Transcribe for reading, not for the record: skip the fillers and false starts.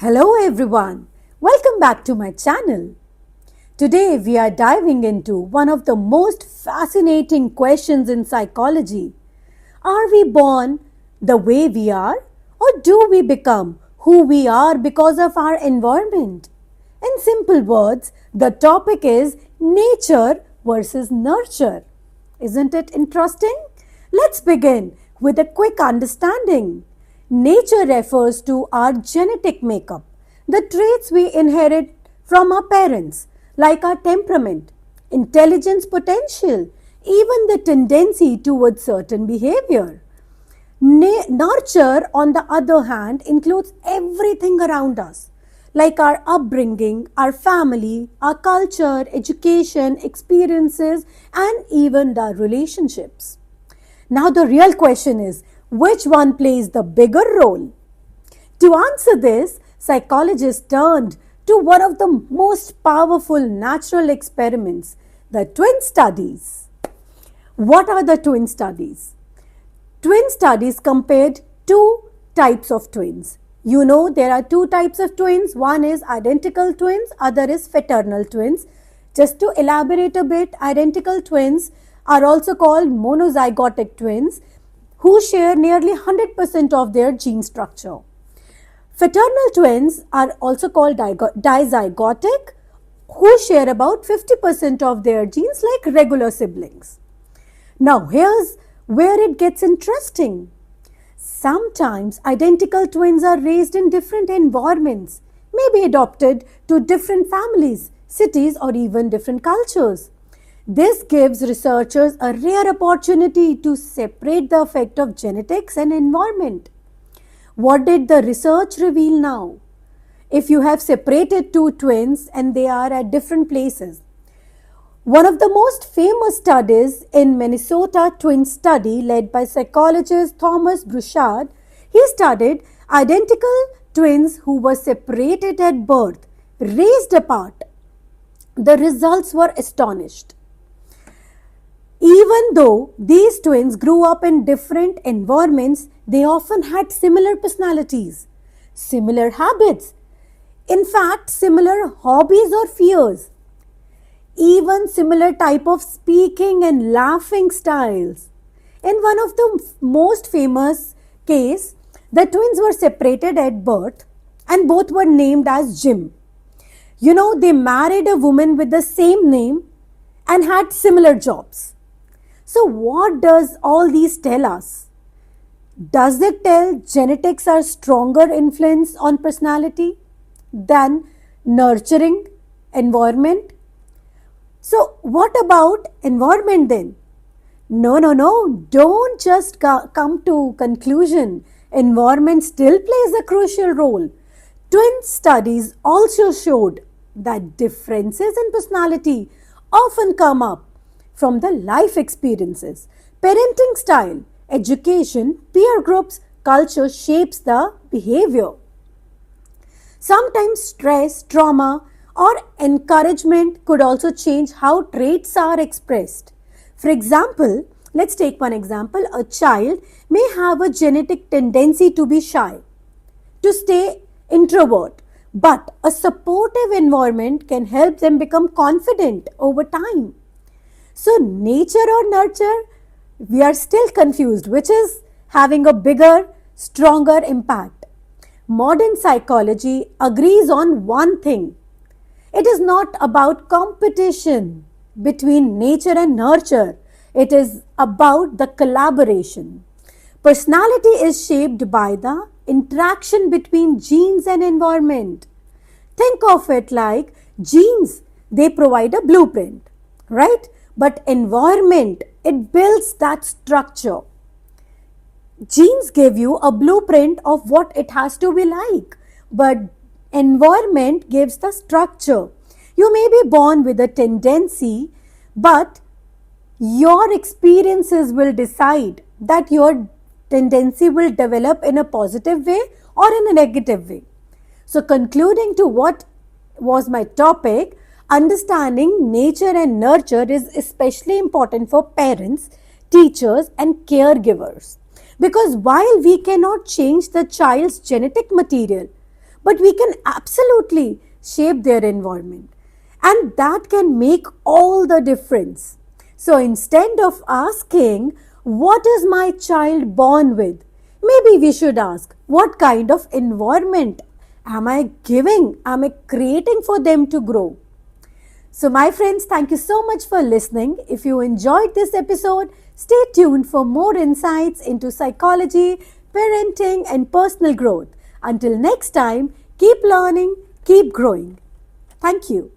Hello everyone, welcome back to my channel. Today we are diving into one of the most fascinating questions in psychology. Are we born the way we are, or do we become who we are because of our environment? In simple words, the topic is nature versus nurture. Isn't it interesting? Let's begin with a quick understanding. Nature refers to our genetic makeup, the traits we inherit from our parents, like our temperament, intelligence potential, even the tendency towards certain behavior. Nurture, on the other hand, includes everything around us, like our upbringing, our family, our culture, education, experiences, and even our relationships. Now, the real question is, which one plays the bigger role? To answer this, psychologists turned to one of the most powerful natural experiments, the twin studies. What are the twin studies? Twin studies compared two types of twins. You know there are two types of twins. One is identical twins, other is fraternal twins. Just to elaborate a bit, identical twins are also called monozygotic twins who share nearly 100% of their gene structure. Fraternal twins are also called dizygotic who share about 50% of their genes like regular siblings. Now here's where it gets interesting. Sometimes identical twins are raised in different environments, maybe adopted to different families, cities, or even different cultures. This gives researchers a rare opportunity to separate the effect of genetics and environment. What did the research reveal now? If you have separated two twins and they are at different places, one of the most famous studies in Minnesota twin study led by psychologist Thomas Broussard, he studied identical twins who were separated at birth, raised apart. The results were astonished. Even though these twins grew up in different environments, they often had similar personalities, similar habits, in fact, similar hobbies or fears, even similar type of speaking and laughing styles. In one of the most famous case, the twins were separated at birth and both were named as Jim. You know, they married a woman with the same name and had similar jobs. So what does all these tell us? Does it tell genetics are stronger influence on personality than nurturing environment? So what about environment then? No, don't just come to conclusion. Environment still plays a crucial role. Twin studies also showed that differences in personality often come up from the life experiences, parenting style, education, peer groups, culture shapes the behavior. Sometimes stress, trauma, or encouragement could also change how traits are expressed. For example, let's take one example. A child may have a genetic tendency to be shy, to stay introvert, but a supportive environment can help them become confident over time. So nature or nurture, we are still confused, which is having a bigger, stronger impact. Modern psychology agrees on one thing. It is not about competition between nature and nurture. It is about the collaboration. Personality is shaped by the interaction between genes and environment. Think of it like genes, they provide a blueprint, right? But environment, it builds that structure. Genes give you a blueprint of what it has to be like, but environment gives the structure. You may be born with a tendency, but your experiences will decide that your tendency will develop in a positive way or in a negative way. So concluding to what was my topic, understanding nature and nurture is especially important for parents, teachers, and caregivers. Because while we cannot change the child's genetic material, but we can absolutely shape their environment. And that can make all the difference. So instead of asking, what is my child born with? Maybe we should ask, what kind of environment am I giving? Am I creating for them to grow? So, my friends, thank you so much for listening. If you enjoyed this episode, stay tuned for more insights into psychology, parenting, and personal growth. Until next time, keep learning, keep growing. Thank you.